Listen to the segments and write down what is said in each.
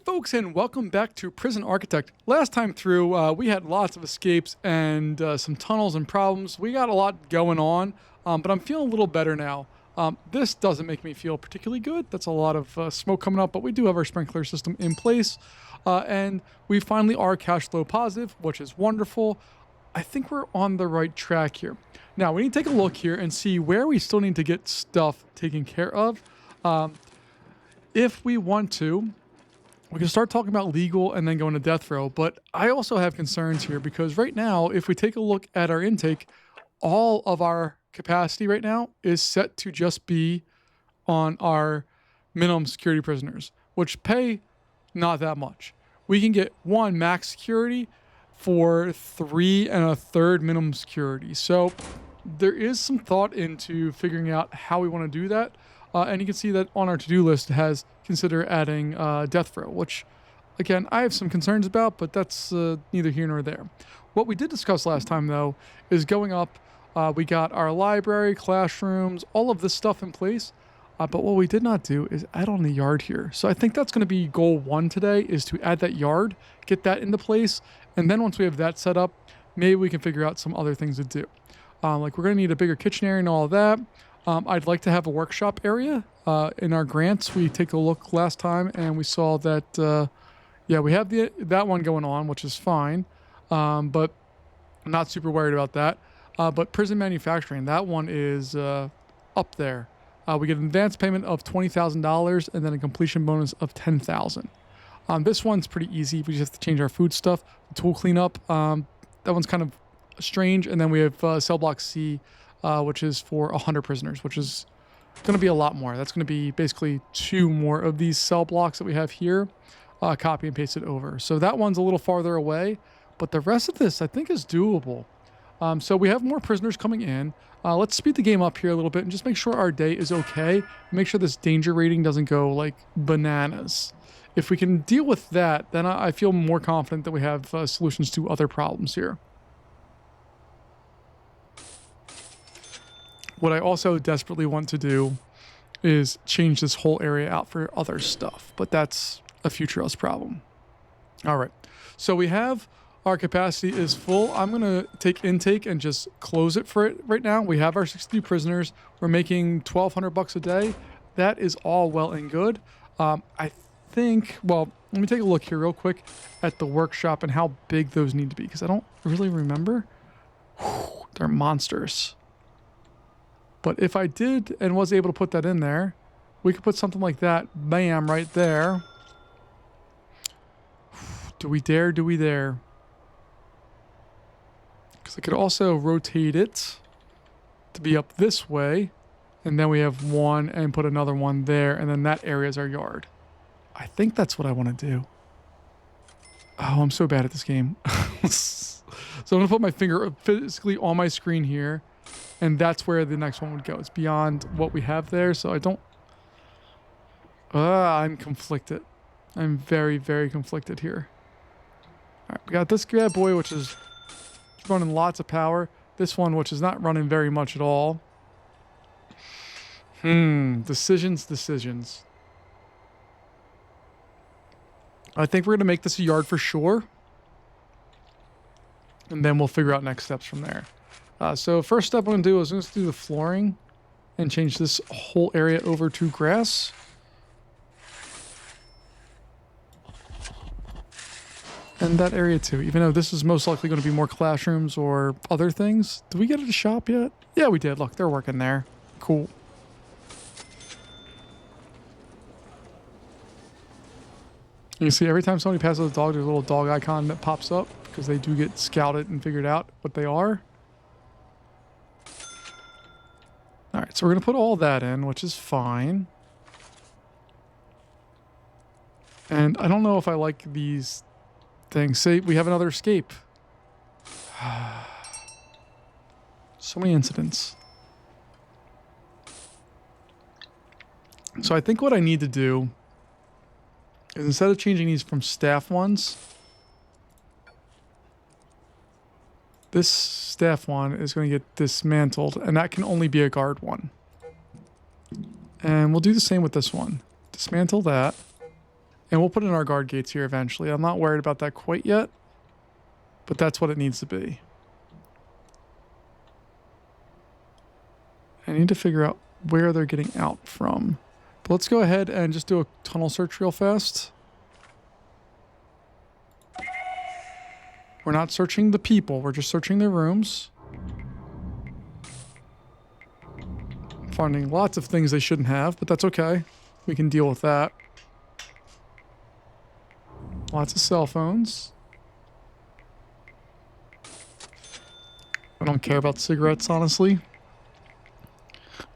folks, and welcome back to Prison Architect. Last time through, we had lots of escapes and some tunnels and problems. We got a lot going on, but I'm feeling a little better now. This doesn't make me feel particularly good. That's a lot of smoke coming up, but we do have our sprinkler system in place, and we finally are cash flow positive, which is wonderful. I think we're on the right track here. Now, we need to take a look here and see where we still need to get stuff taken care of. If we want to, we can start talking about legal and then go into death row. But I also have concerns here because right now, if we take a look at our intake, all of our capacity right now is set to just be on our minimum security prisoners, which pay not that much. We can get one max security for 3 1/3 minimum security. So there is some thought into figuring out how we want to do that. And you can see that on our to-do list it has consider adding death row, which, again, I have some concerns about, but that's neither here nor there. What we did discuss last time, though, is going up. We got our library, classrooms, all of this stuff in place. But what we did not do is add on the yard here. So I think that's going to be goal 1 today, is to add that yard, get that into place. And then once we have that set up, maybe we can figure out some other things to do. Like we're going to need a bigger kitchen area and all of that. I'd like to have a workshop area. In our grants, we take a look last time and we saw that, yeah, we have that one going on, which is fine, but I'm not super worried about that. But prison manufacturing, that one is up there. We get an advance payment of $20,000 and then a completion bonus of $10,000. This one's pretty easy. We just have to change our food stuff. The tool cleanup, that one's kind of strange. And then we have cell block C, which is for 100 prisoners, which is going to be a lot more. That's going to be basically 2 more of these cell blocks that we have here, copy and paste it over. So that one's a little farther away, but the rest of this I think is doable. So we have more prisoners coming in. Let's speed the game up here a little bit and just make sure our day is okay. Make sure this danger rating doesn't go like bananas. If we can deal with that, then I feel more confident that we have solutions to other problems here. What I also desperately want to do is change this whole area out for other stuff, but that's a future us problem. All right, so we have our capacity is full. I'm going to take intake and just close it for it right now. We have our 62 prisoners. We're making $1,200 a day. That is all well and good. I think, well, let me take a look here real quick at the workshop and how big those need to be, because I don't really remember. Whew, they're monsters. But if I did and was able to put that in there, we could put something like that, bam, right there. Do we dare? Do we dare? Because I could also rotate it to be up this way. And then we have one and put another one there. And then that area is our yard. I think that's what I want to do. Oh, I'm so bad at this game. So I'm going to put my finger physically on my screen here. And that's where the next one would go. It's beyond what we have there, so I don't... I'm conflicted. I'm very, very conflicted here. All right, we got this bad boy, which is running lots of power. This one, which is not running very much at all. Decisions. I think we're going to make this a yard for sure. And then we'll figure out next steps from there. So first step I'm going to do is just do the flooring and change this whole area over to grass. And that area too, even though this is most likely going to be more classrooms or other things. Did we get a shop yet? Yeah, we did. Look, they're working there. Cool. You can see every time somebody passes a dog, there's a little dog icon that pops up because they do get scouted and figured out what they are. All right, so we're going to put all that in, which is fine. And I don't know if I like these things. Say we have another escape. So many incidents. So I think what I need to do is instead of changing these from staff ones, this staff one is going to get dismantled, and that can only be a guard one. And we'll do the same with this one. Dismantle that. And we'll put in our guard gates here eventually. I'm not worried about that quite yet, but that's what it needs to be. I need to figure out where they're getting out from. But let's go ahead and just do a tunnel search real fast. We're not searching the people, we're just searching their rooms. Finding lots of things they shouldn't have, but that's okay. We can deal with that. Lots of cell phones. I don't care about cigarettes, honestly.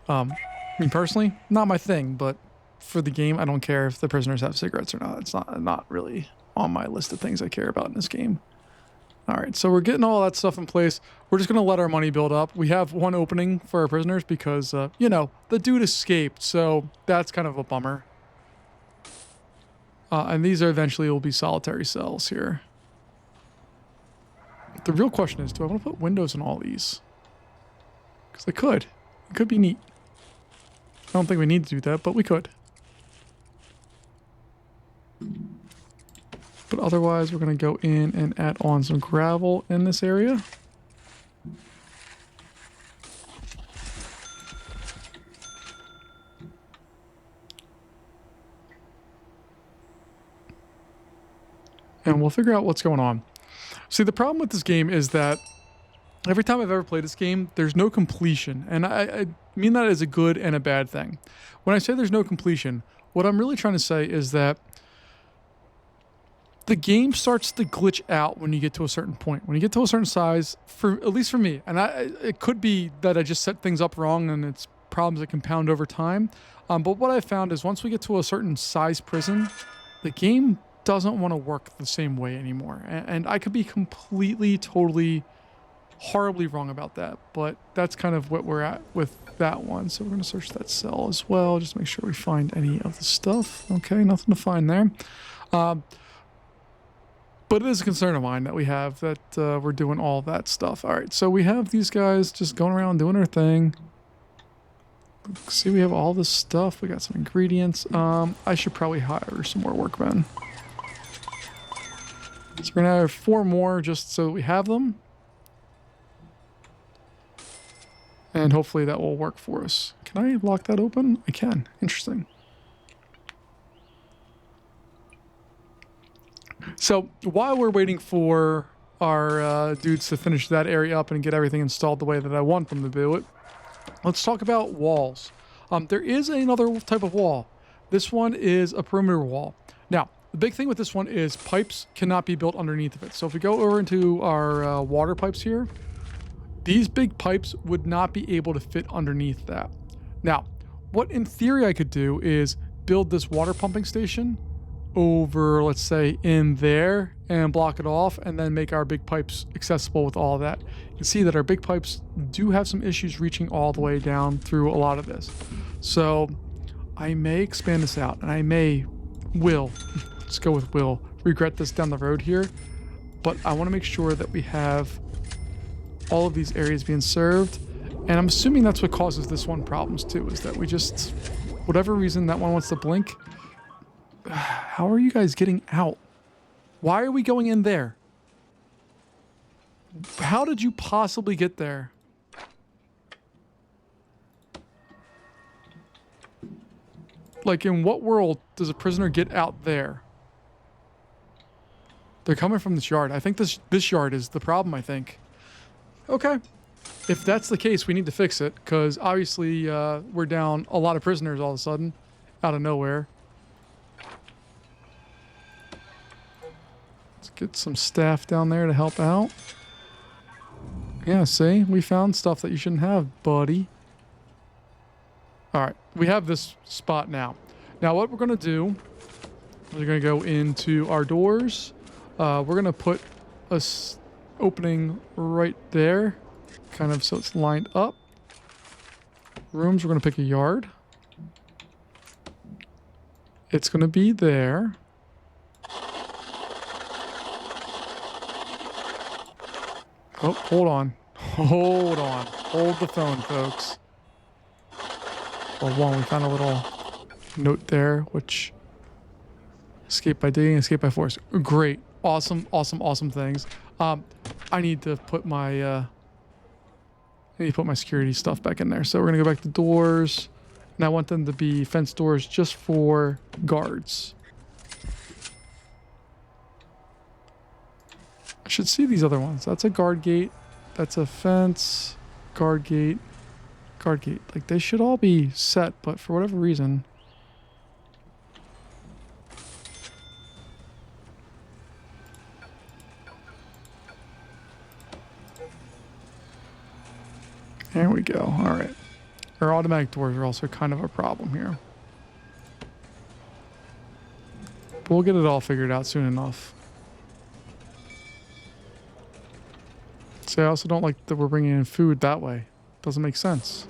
Me personally, not my thing, but for the game, I don't care if the prisoners have cigarettes or not. It's not really on my list of things I care about in this game. All right, so we're getting all that stuff in place. We're just going to let our money build up. We have one opening for our prisoners because, you know, the dude escaped, so that's kind of a bummer. And these are eventually will be solitary cells here. The real question is, do I want to put windows in all these? Because I could. It could be neat. I don't think we need to do that, but we could. But otherwise, we're going to go in and add on some gravel in this area. And we'll figure out what's going on. See, the problem with this game is that every time I've ever played this game, there's no completion. And I mean that as a good and a bad thing. When I say there's no completion, what I'm really trying to say is that the game starts to glitch out when you get to a certain point. When you get to a certain size, at least for me, and it could be that I just set things up wrong and it's problems that compound over time. But what I found is once we get to a certain size prison, the game doesn't want to work the same way anymore. And I could be completely, totally, horribly wrong about that. But that's kind of what we're at with that one. So we're going to search that cell as well. Just make sure we find any of the stuff. Okay, nothing to find there. But it is a concern of mine that we have that we're doing all that stuff. All right, so we have these guys just going around doing their thing. See, we have all this stuff. We got some ingredients. I should probably hire some more workmen. So we're going to have 4 more just so we have them. And hopefully that will work for us. Can I lock that open? I can. Interesting. So while we're waiting for our dudes to finish that area up and get everything installed the way that I want them to do it, let's talk about walls. There is another type of wall. This one is a perimeter wall. Now, the big thing with this one is pipes cannot be built underneath of it. So if we go over into our water pipes here, these big pipes would not be able to fit underneath that. Now, what in theory I could do is build this water pumping station over, let's say, in there and block it off and then make our big pipes accessible with all of that. You can see that our big pipes do have some issues reaching all the way down through a lot of this. So I may expand this out and let's go with will, regret this down the road here. But I want to make sure that we have all of these areas being served. And I'm assuming that's what causes this one problems too, is that we just, whatever reason that one wants to blink. How are you guys getting out? Why are we going in there? How did you possibly get there? Like, in what world does a prisoner get out there? They're coming from this yard. I think this yard is the problem, I think. Okay. If that's the case, we need to fix it, because obviously we're down a lot of prisoners all of a sudden, out of nowhere. Let's get some staff down there to help out. Yeah, see? We found stuff that you shouldn't have, buddy. Alright, we have this spot now. Now what we're going to do, we're going to go into our doors. We're going to put a opening right there, kind of so it's lined up. Rooms, we're going to pick a yard. It's going to be there. Oh, hold on. Hold on. Hold the phone, folks. Well, one, we found a little note there, which Escape by digging, escape by force. Great. Awesome, awesome, awesome things. I need to put my security stuff back in there. So we're gonna go back to doors. And I want them to be fence doors just for guards. I should see these other ones. That's a guard gate. That's a fence. Guard gate. Guard gate. Like, they should all be set, but for whatever reason... There we go. All right. Our automatic doors are also kind of a problem here. But we'll get it all figured out soon enough. See, I also don't like that we're bringing in food that way. Doesn't make sense.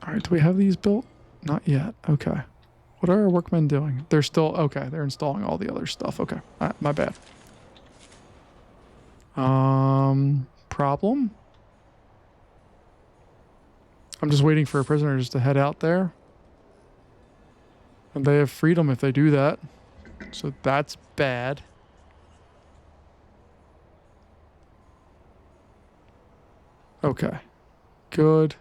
All right, do we have these built? Not yet. Okay. What are our workmen doing? They're still... Okay, they're installing all the other stuff. Okay, my bad. Problem? I'm just waiting for prisoners to head out there. And they have freedom if they do that. So that's bad. Okay. Good.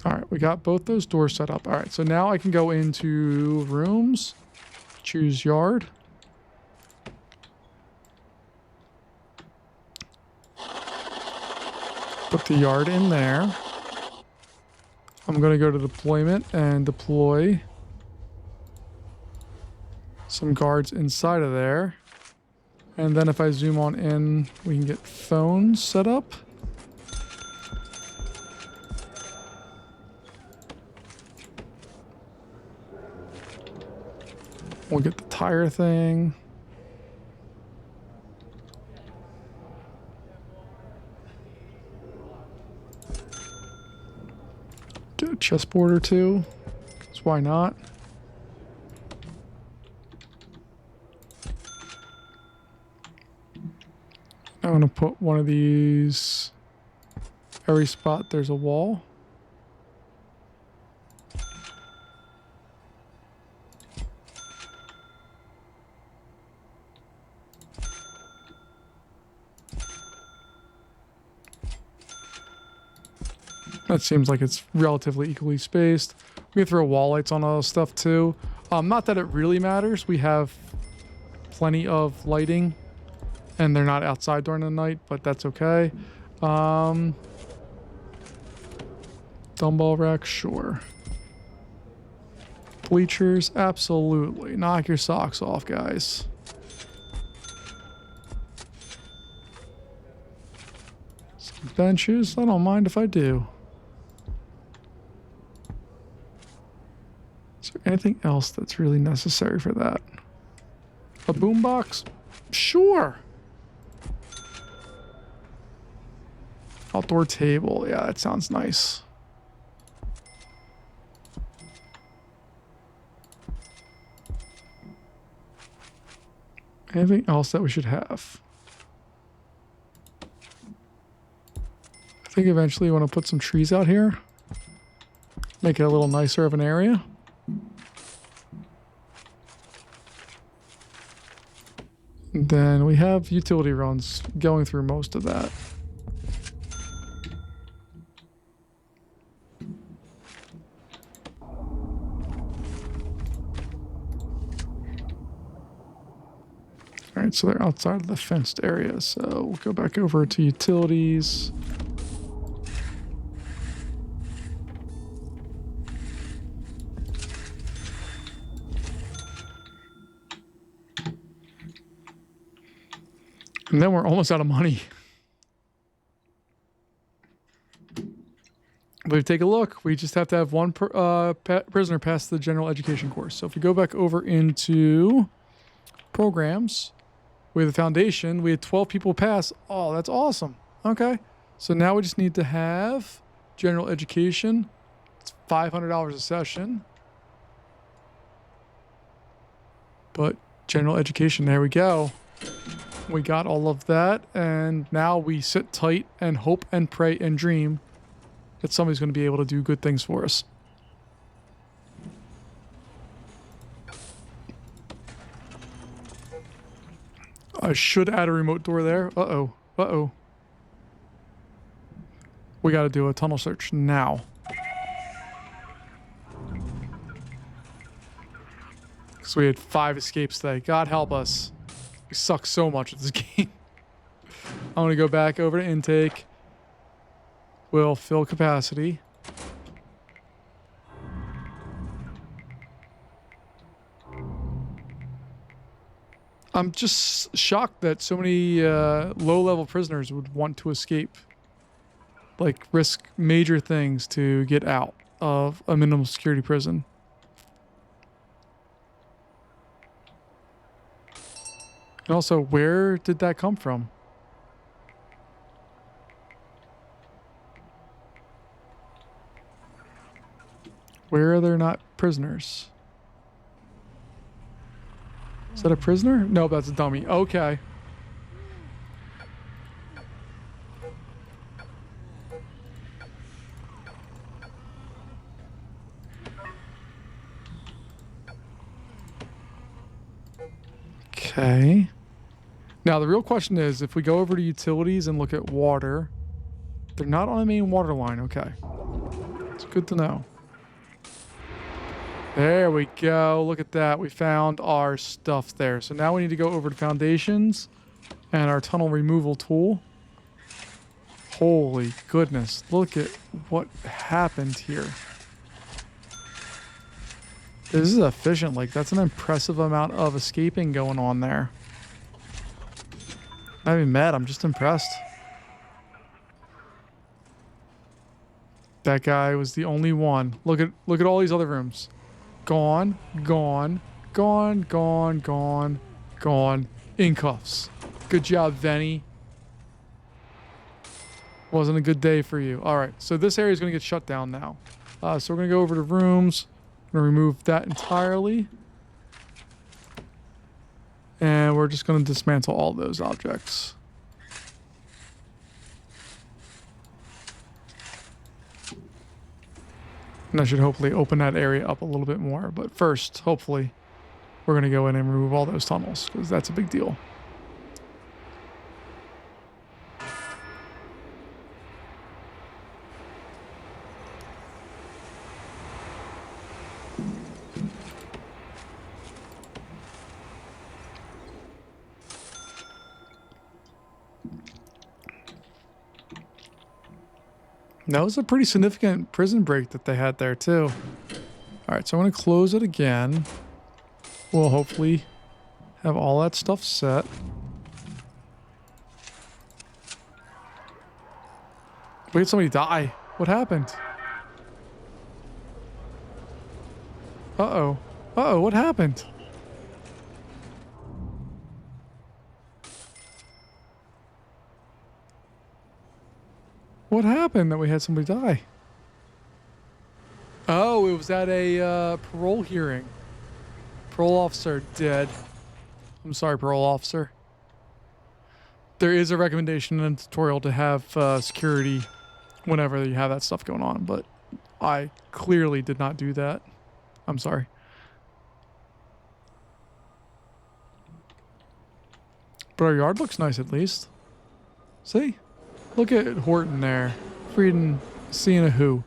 All right, we got both those doors set up. All right, so now I can go into rooms, choose yard. Put the yard in there. I'm going to go to deployment and deploy some guards inside of there. And then if I zoom on in, we can get phones set up. We'll get the tire thing. Do a chessboard or two. So why not? I'm going to put one of these. Every spot there's a wall. That seems like it's relatively equally spaced. We can throw wall lights on all this stuff too. Not that it really matters. We have plenty of lighting and they're not outside during the night, but that's okay. Dumbbell rack, sure. Bleachers, absolutely. Knock your socks off, guys. Some benches, I don't mind if I do. Is there anything else that's really necessary for that? A boombox? Sure. Outdoor table. Yeah, that sounds nice. Anything else that we should have? I think eventually you want to put some trees out here. Make it a little nicer of an area. Then we have utility runs going through most of that. All right, so they're outside of the fenced area. So we'll go back over to utilities. And then we're almost out of money. But if you take a look, we just have to have one prisoner pass the general education course. So if we go back over into programs, with the foundation, we had 12 people pass. Oh, that's awesome. Okay. So now we just need to have general education. It's $500 a session. But general education, there we go. We got all of that, and now we sit tight and hope and pray and dream that somebody's going to be able to do good things for us. I should add a remote door there. Uh-oh. Uh-oh. We got to do a tunnel search now. Because we had 5 escapes today. God help us. We suck so much at this game. I'm going to go back over to intake. We'll fill capacity. I'm just shocked that so many low-level prisoners would want to escape. Like, risk major things to get out of a minimum security prison. And also, where did that come from? Where are there not prisoners? Is that a prisoner? No, that's a dummy. Okay. Okay. Now, the real question is, if we go over to utilities and look at water, they're not on a main water line. Okay. It's good to know. There we go. Look at that. We found our stuff there. So now we need to go over to foundations and our tunnel removal tool. Holy goodness. Look at what happened here. This is efficient. Like, that's an impressive amount of escaping going on there. I'm not even mad. I'm just impressed. That guy was the only one. Look at all these other rooms. Gone, gone, gone, gone, gone, gone. In cuffs. Good job, Venny. Wasn't a good day for you. All right, so this area is going to get shut down now. So we're going to go over to rooms. I'm going to remove that entirely. And we're just going to dismantle all those objects. And that should hopefully open that area up a little bit more. But first, hopefully, we're going to go in and remove all those tunnels, because that's a big deal. That was a pretty significant prison break that they had there, too. Alright, so I'm going to close it again. We'll hopefully have all that stuff set. We had somebody die. What happened? Uh-oh. Uh-oh, what happened? What happened that we had somebody die? Oh, it was at a parole hearing. Parole officer dead. I'm sorry, parole officer. There is a recommendation in the tutorial to have security whenever you have that stuff going on, but I clearly did not do that. I'm sorry. But our yard looks nice at least. See? Look at Horton there. Freedom seeing a who.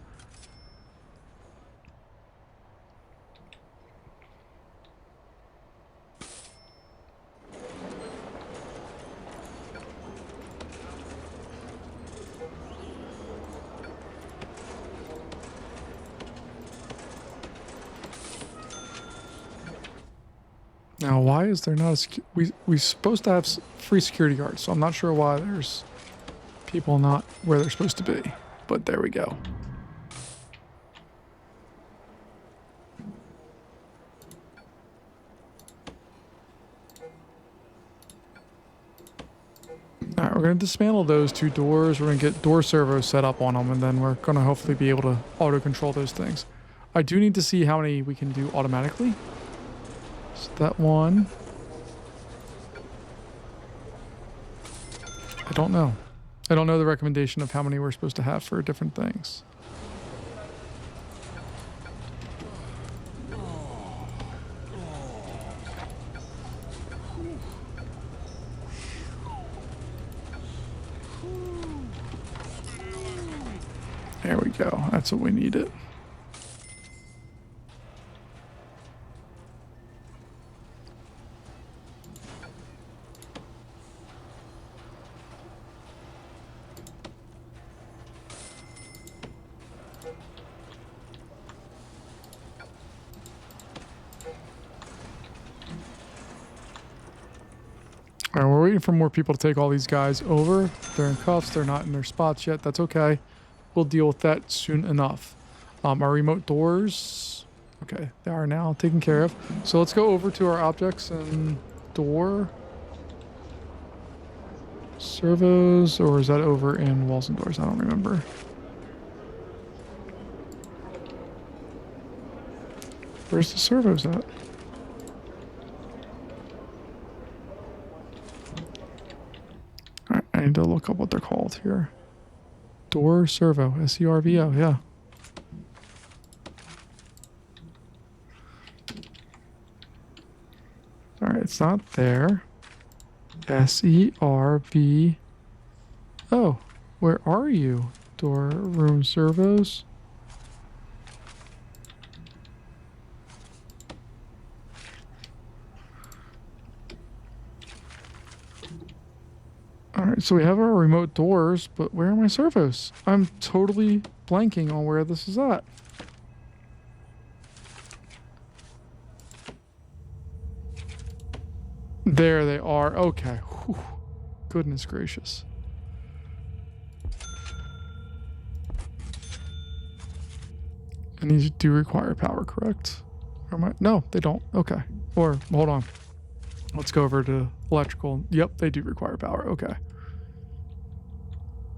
Now, why is there not a we're supposed to have free security guards, so I'm not sure why there's people not where they're supposed to be, but there we go. All right, we're going to dismantle those 2 doors. We're going to get door servos set up on them, and then we're going to hopefully be able to auto-control those things. I do need to see how many we can do automatically. So that one. don't know. I don't know the recommendation of how many we're supposed to have for different things. There we go. That's what we needed. All right, we're waiting for more people to take all these guys over. They're in cuffs. They're not in their spots yet. That's okay. We'll deal with that soon enough. Our remote doors. Okay, they are now taken care of. So let's go over to our objects and door. Servos, or is that over in walls and doors? I don't remember. Where's the servos at? Alright, I need to look up what they're called here. Door servo, S-E-R-V-O, yeah. Alright, it's not there. S-E-R-V... Oh, where are you? Door room servos? Alright, so we have our remote doors, but where are my servos? I'm totally blanking on where this is at. There they are. Okay. Whew. Goodness gracious. And these do require power, correct? Or am I? No, they don't. Okay. Or, hold on. Let's go over to electrical. Yep, they do require power. Okay.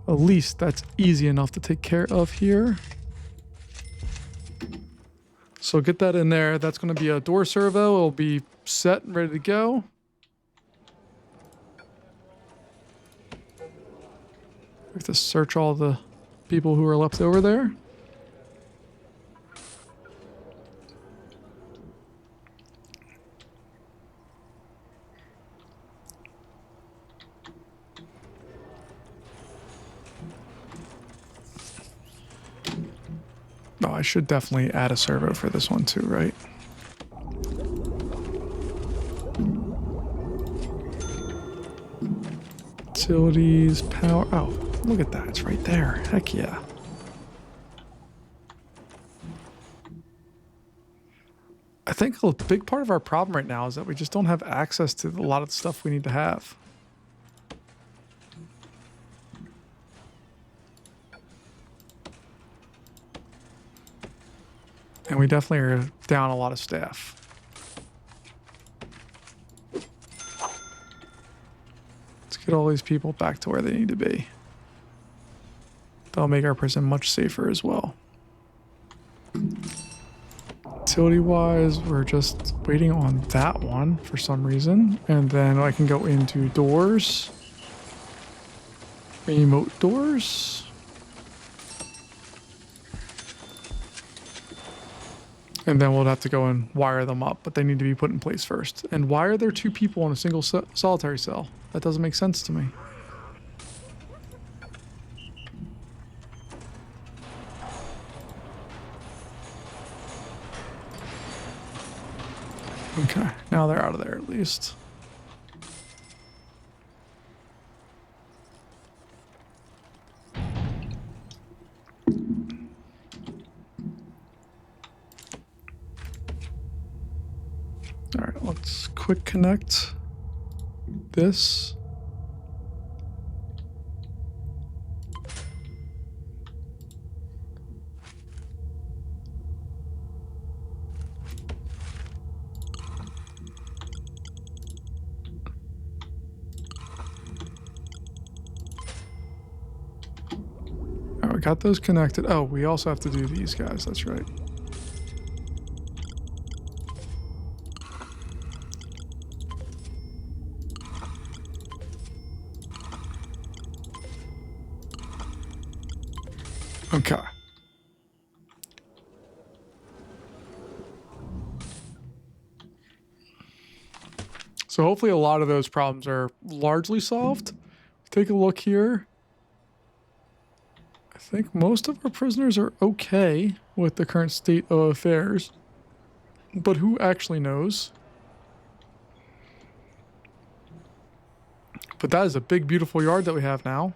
At least that's easy enough to take care of here. So get that in there. That's going to be a door servo. It'll be set and ready to go. We have to search all the people who are left over there. Oh, I should definitely add a servo for this one too, right? Utilities, power. Oh, look at that. It's right there. Heck yeah. I think a big part of our problem right now is that we just don't have access to a lot of the stuff we need to have. And we definitely are down a lot of staff. Let's get all these people back to where they need to be. That'll make our prison much safer as well. Utility-wise, we're just waiting on that one for some reason. And then I can go into doors. Remote doors. And then we'll have to go and wire them up, but they need to be put in place first. And why are there two people in a single solitary cell? That doesn't make sense to me. Okay, now they're out of there at least. All right, let's quick connect this. All right, we got those connected. Oh, we also have to do these guys. That's right. Okay. So hopefully a lot of those problems are largely solved. Take a look here. I think most of our prisoners are okay with the current state of affairs. But who actually knows? But that is a big, beautiful yard that we have now.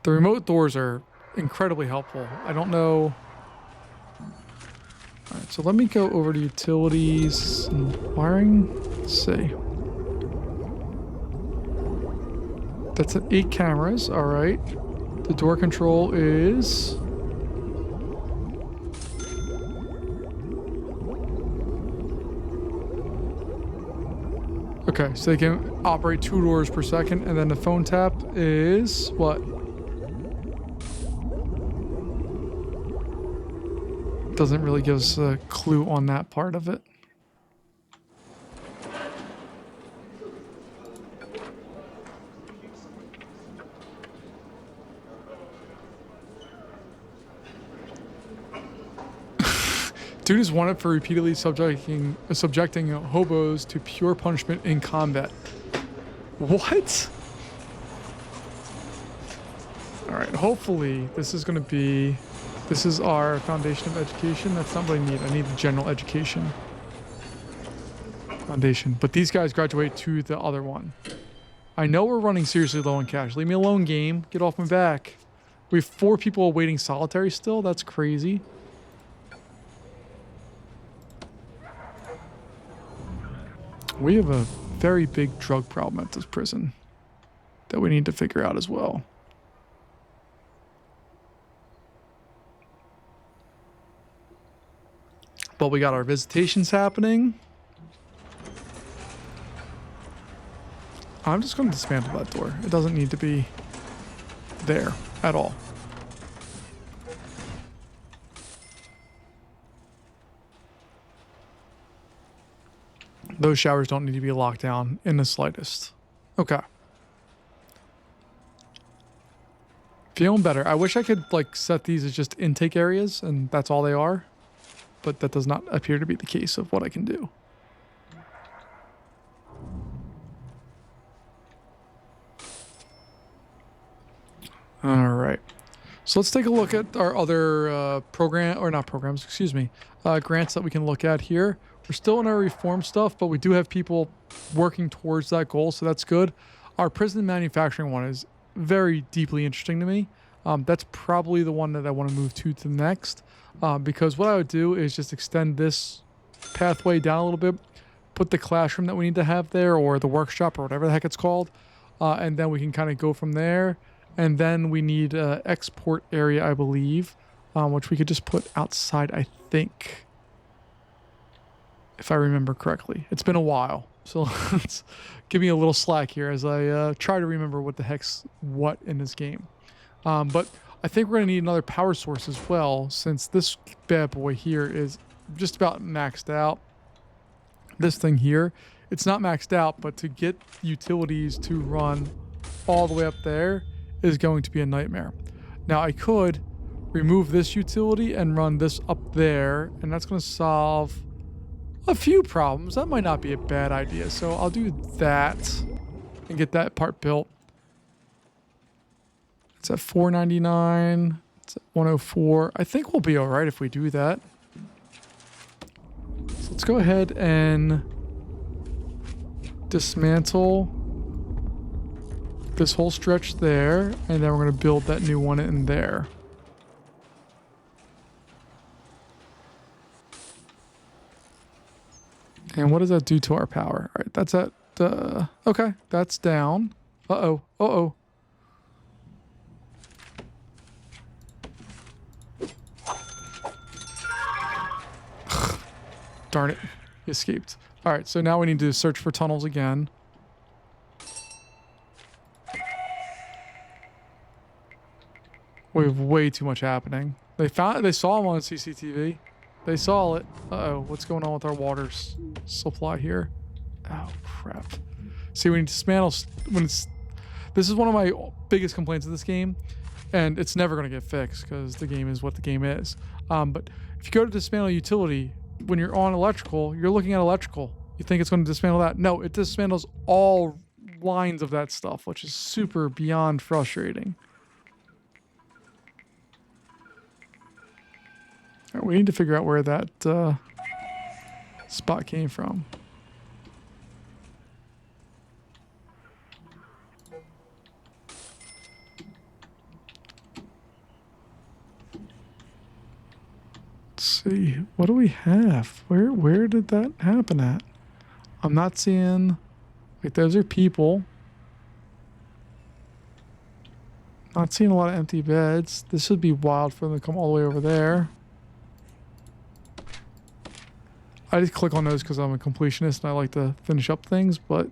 The remote doors are incredibly helpful. I don't know. All right, so let me go over to utilities and wiring. Let's see. That's at 8 cameras. All right. The door control is... Okay, so they can operate 2 doors per second, and then the phone tap is what? Doesn't really give us a clue on that part of it. Dude is wanted for repeatedly subjecting hobos to pure punishment in combat. What? All right, hopefully this is going to be... This is our foundation of education. That's not what I need. I need the general education foundation. But these guys graduate to the other one. I know we're running seriously low on cash. Leave me alone, game. Get off my back. We have 4 people awaiting solitary still. That's crazy. We have a very big drug problem at this prison that we need to figure out as well. But we got our visitations happening. I'm just going to dismantle that door. It doesn't need to be there at all. Those showers don't need to be locked down in the slightest. Okay. Feeling better. I wish I could like set these as just intake areas and that's all they are. But that does not appear to be the case of what I can do. All right. So let's take a look at our other grants that we can look at here. We're still in our reform stuff, but we do have people working towards that goal, so that's good. Our prison manufacturing one is very deeply interesting to me. That's probably the one that I want to move to next. Because what I would do is just extend this pathway down a little bit, put the classroom that we need to have there, or the workshop, or whatever the heck it's called, and then we can kind of go from there. And then we need an export area, I believe, which we could just put outside, I think, if I remember correctly. It's been a while, so let's give me a little slack here as I try to remember what the heck's what in this game. But I think we're going to need another power source as well, since this bad boy here is just about maxed out. This thing here, it's not maxed out, but to get utilities to run all the way up there is going to be a nightmare. Now, I could remove this utility and run this up there, and that's going to solve a few problems. That might not be a bad idea, so I'll do that and get that part built. It's at 499. It's at 104. I think we'll be all right if we do that. So let's go ahead and dismantle this whole stretch there, and then we're going to build that new one in there. And what does that do to our power? All right, that's at... okay, that's down. Uh-oh. Uh-oh. Darn it. He escaped. All right, so now we need to search for tunnels again. We have way too much happening. They saw him on CCTV. They saw it. Uh-oh, what's going on with our water supply here? Oh, crap. See, when you dismantle... This is one of my biggest complaints of this game, and it's never going to get fixed because the game is what the game is. But if you go to dismantle utility, when you're on electrical, you're looking at electrical. You think it's going to dismantle that? No, it dismantles all lines of that stuff, which is super beyond frustrating. All right, we need to figure out where that spot came from. Let's see, what do we have? Where did that happen at? I'm not seeing. Wait, those are people. Not seeing a lot of empty beds. This would be wild for them to come all the way over there. I just click on those because I'm a completionist and I like to finish up things, but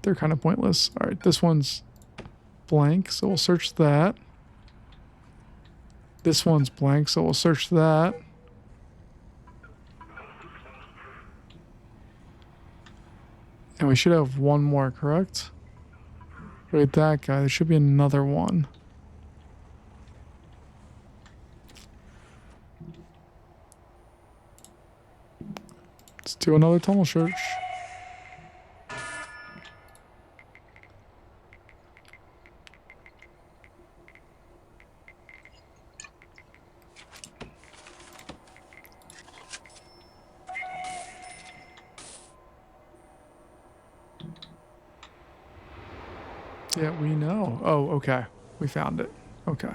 they're kind of pointless. All right, this one's blank, so we'll search that. This one's blank, so we'll search that. And we should have one more, correct? Wait, that guy. There should be another one. Let's do another tunnel search. Yeah, we know. Oh, okay. We found it. Okay.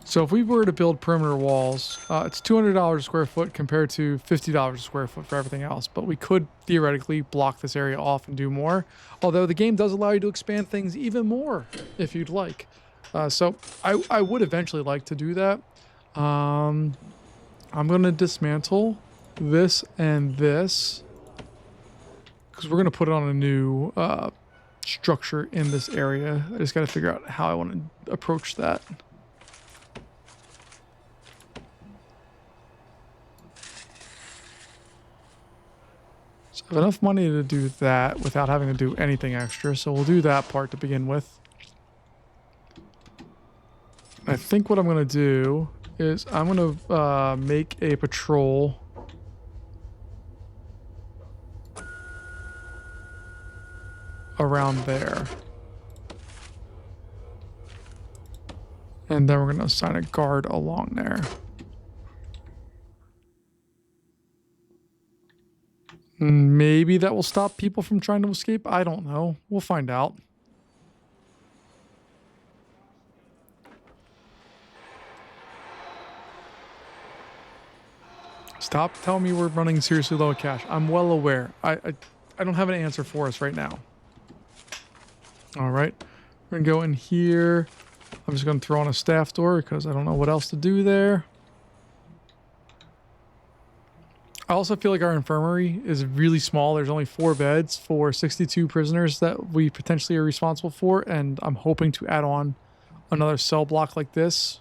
So if we were to build perimeter walls, it's $200 a square foot compared to $50 a square foot for everything else. But we could theoretically block this area off and do more. Although the game does allow you to expand things even more if you'd like. So I would eventually like to do that. I'm going to dismantle this and this because we're going to put it on a new structure in this area. I just got to figure out how I want to approach that. So I have enough money to do that without having to do anything extra, so we'll do that part to begin with. I think what I'm going to do is I'm going to make a patrol around there. And then we're going to assign a guard along there. Maybe that will stop people from trying to escape. I don't know. We'll find out. Stop telling me we're running seriously low cash. I'm well aware. I don't have an answer for us right now. All right. We're going to go in here. I'm just going to throw on a staff door because I don't know what else to do there. I also feel like our infirmary is really small. There's only 4 beds for 62 prisoners that we potentially are responsible for, and I'm hoping to add on another cell block like this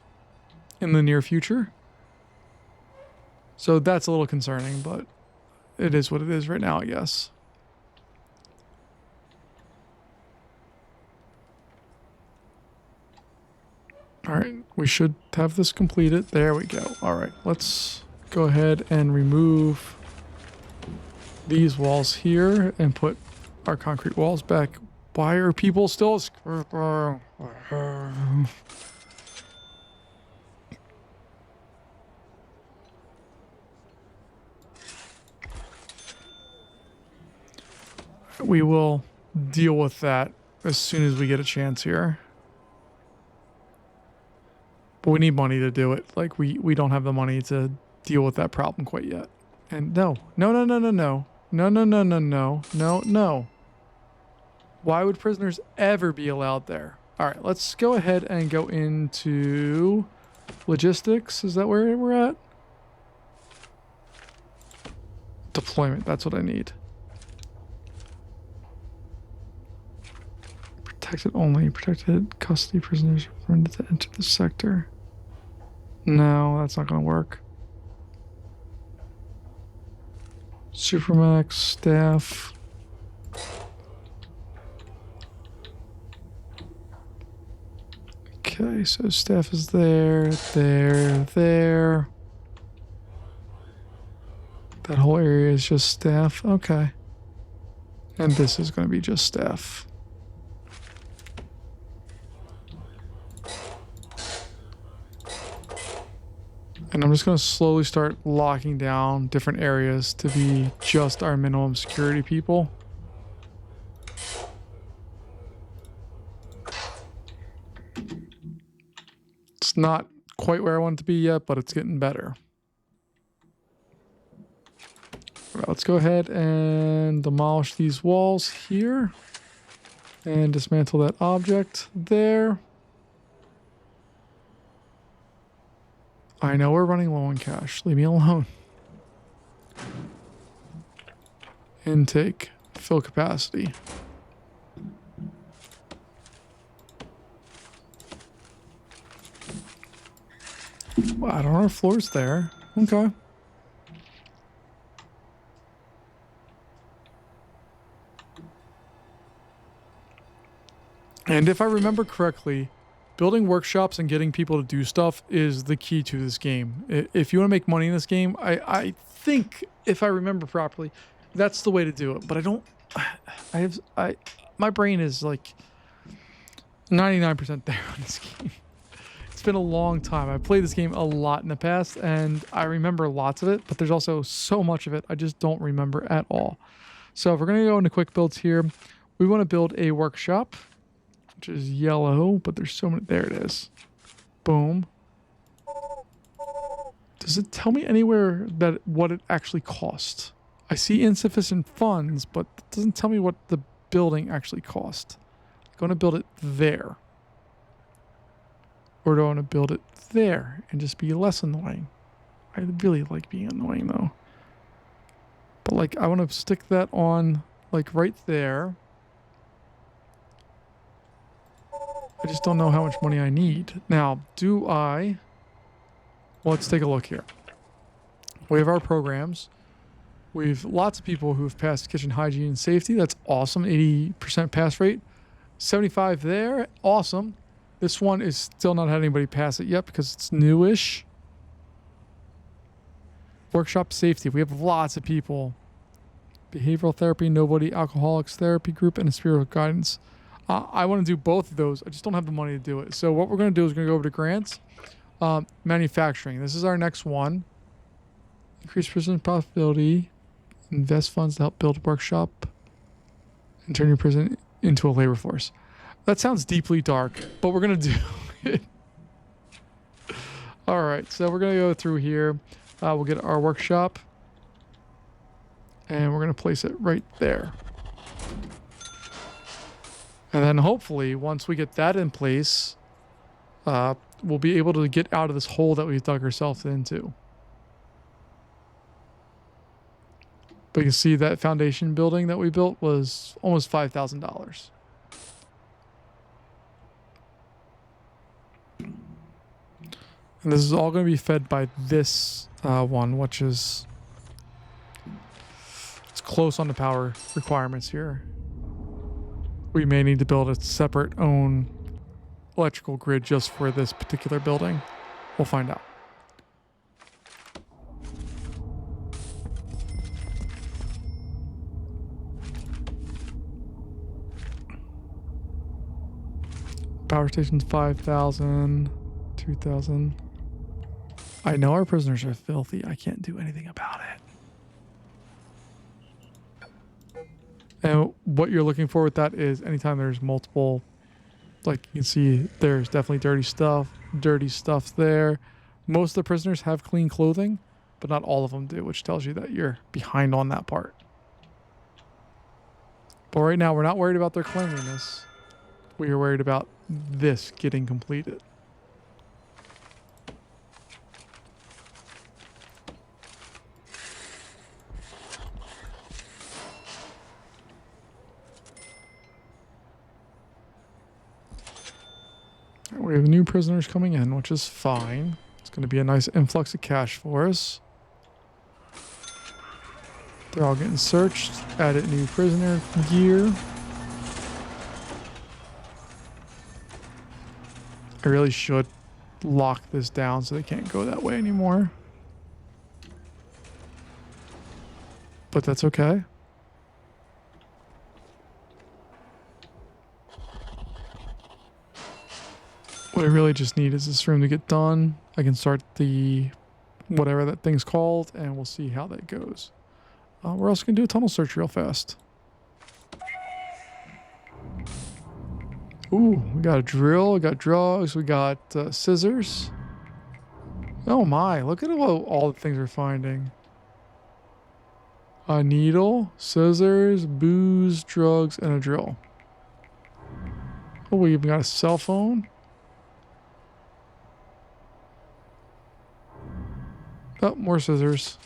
in the near future. So that's a little concerning, but it is what it is right now, I guess. All right, we should have this completed. There we go. All right, let's go ahead and remove these walls here and put our concrete walls back. Why are people still screaming? We will deal with that as soon as we get a chance here. But we need money to do it. Like, we don't have the money to deal with that problem quite yet. And no. Why would prisoners ever be allowed there? All right, let's go ahead and go into logistics. Is that where we're at? Deployment, that's what I need. Protected only. Protected custody prisoners permitted to enter the sector. No, that's not going to work. Supermax staff. Okay, so staff is there. That whole area is just staff. Okay. And this is going to be just staff. And I'm just going to slowly start locking down different areas to be just our minimum security people. It's not quite where I want it to be yet, but it's getting better. Right, let's go ahead and demolish these walls here and dismantle that object there. I know we're running low on cash. Leave me alone. Intake. Fill capacity. Well, I don't know, our floor's there. Okay. And if I remember correctly, building workshops and getting people to do stuff is the key to this game. If you want to make money in this game, I think, if I remember properly, that's the way to do it. But I don't... my brain is like 99% there on this game. It's been a long time. I've played this game a lot in the past, and I remember lots of it, but there's also so much of it I just don't remember at all. So if we're going to go into quick builds here, we want to build a workshop, which is yellow, but there's so many. There it is. Boom. Does it tell me anywhere that what it actually costs? I see insufficient funds, but it doesn't tell me what the building actually cost. I'm going to build it there. Or do I want to build it there and just be less annoying? I really like being annoying though. But like, I want to stick that on like right there. I just don't know how much money I need. Now, do I... Well, let's take a look here. We have our programs. We've lots of people who've passed kitchen hygiene and safety. That's awesome. 80% pass rate. 75 there. Awesome. This one is still not had anybody pass it yet because it's newish. Workshop safety. We have lots of people. Behavioral therapy, nobody. Alcoholics therapy group, and a spiritual guidance. I want to do both of those. I just don't have the money to do it. So what we're going to do is we're going to go over to grants. Manufacturing. This is our next one. Increase prison profitability. Invest funds to help build a workshop. And turn your prison into a labor force. That sounds deeply dark, but we're going to do it. All right. So we're going to go through here. We'll get our workshop. And we're going to place it right there. And then hopefully, once we get that in place, we'll be able to get out of this hole that we've dug ourselves into. But you can see that foundation building that we built was almost $5,000. And this is all going to be fed by this one, which is... It's close on the power requirements here. We may need to build a separate own electrical grid just for this particular building. We'll find out. Power station's 5,000, 2,000. I know our prisoners are filthy. I can't do anything about it. And what you're looking for with that is anytime there's multiple, like you can see, there's definitely dirty stuff there. Most of the prisoners have clean clothing, but not all of them do, which tells you that you're behind on that part. But right now, we're not worried about their cleanliness. We are worried about this getting completed. We have new prisoners coming in, which is fine. It's going to be a nice influx of cash for us. They're all getting searched. Added new prisoner gear. I really should lock this down so they can't go that way anymore. But that's okay. What I really just need is this room to get done. I can start the whatever that thing's called, and we'll see how that goes. We're also going to do a tunnel search real fast. Ooh, we got a drill, we got drugs, we got scissors. Oh my, look at all the things we're finding. A needle, scissors, booze, drugs, and a drill. Oh, we even got a cell phone. Oh, more scissors.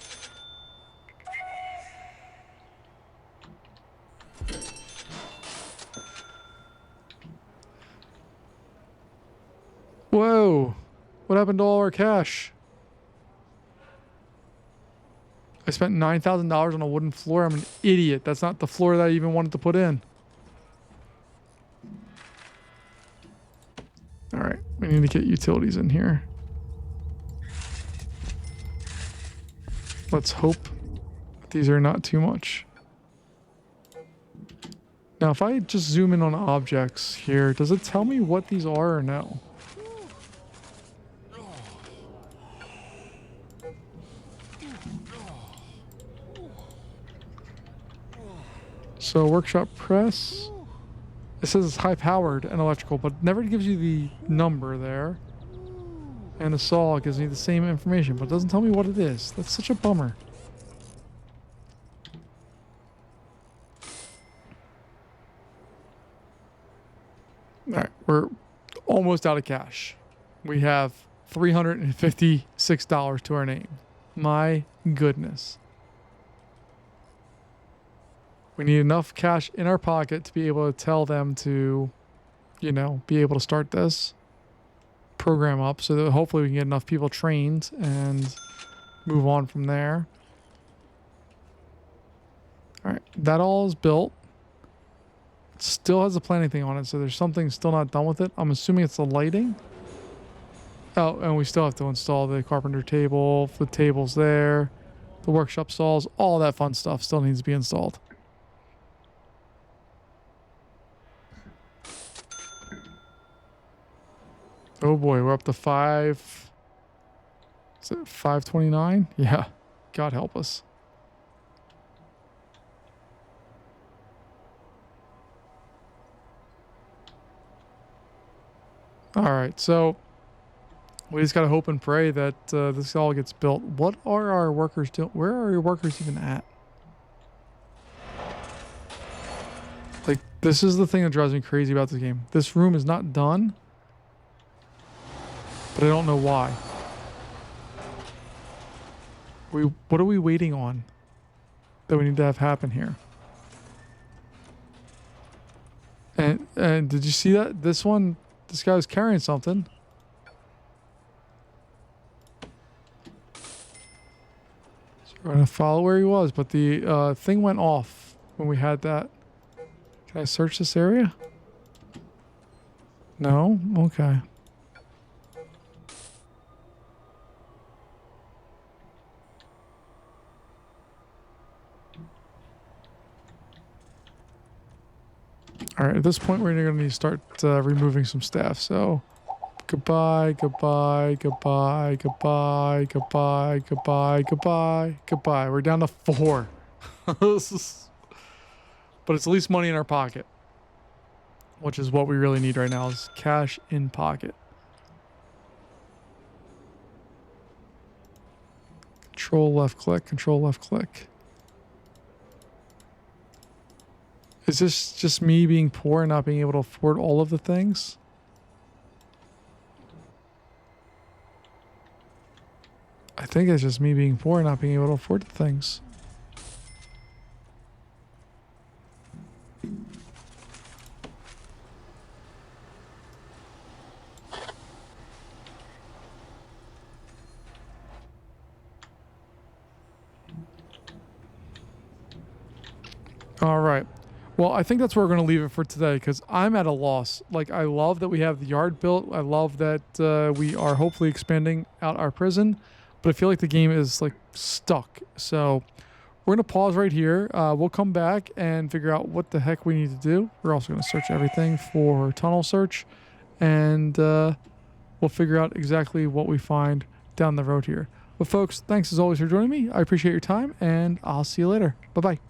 Whoa. What happened to all our cash? I spent $9,000 on a wooden floor. I'm an idiot. That's not the floor that I even wanted to put in. All right. We need to get utilities in here. Let's hope these are not too much. Now, if I just zoom in on objects here, does it tell me what these are or no? So workshop press, it says it's high powered and electrical, but never gives you the number there. And the saw gives me the same information, but it doesn't tell me what it is. That's such a bummer. All right, we're almost out of cash. We have $356 to our name. My goodness. We need enough cash in our pocket to be able to tell them to, you know, be able to start this program up so that hopefully we can get enough people trained and move on from there. All right, that all is built. It still has the planning thing on it, so there's something still not done with it. I'm assuming it's the lighting. Oh, and we still have to install the carpenter table, the tables there, the workshop stalls, all that fun stuff still needs to be installed. Oh boy, we're up to 5. Is it 529? Yeah. God help us. All right, so we just gotta hope and pray that this all gets built. What are our workers doing? Where are your workers even at? Like, this is the thing that drives me crazy about this game. This room is not done, but I don't know why. What are we waiting on that we need to have happen here? And did you see that? This guy was carrying something. So we're gonna follow where he was, but the thing went off when we had that. Can I search this area? No? Okay. All right, at this point, we're going to need to start removing some staff. So, goodbye, goodbye, goodbye, goodbye, goodbye, goodbye, goodbye, goodbye. We're down to 4. But it's at least money in our pocket, which is what we really need right now is cash in pocket. Control left click, control left click. Is this just me being poor and not being able to afford all of the things? I think it's just me being poor and not being able to afford the things. All right. Well, I think that's where we're going to leave it for today because I'm at a loss. Like, I love that we have the yard built. I love that we are hopefully expanding out our prison, but I feel like the game is like stuck. So we're going to pause right here. We'll come back and figure out what the heck we need to do. We're also going to search everything for tunnel search, and we'll figure out exactly what we find down the road here. But folks, thanks as always for joining me. I appreciate your time, and I'll see you later. Bye-bye.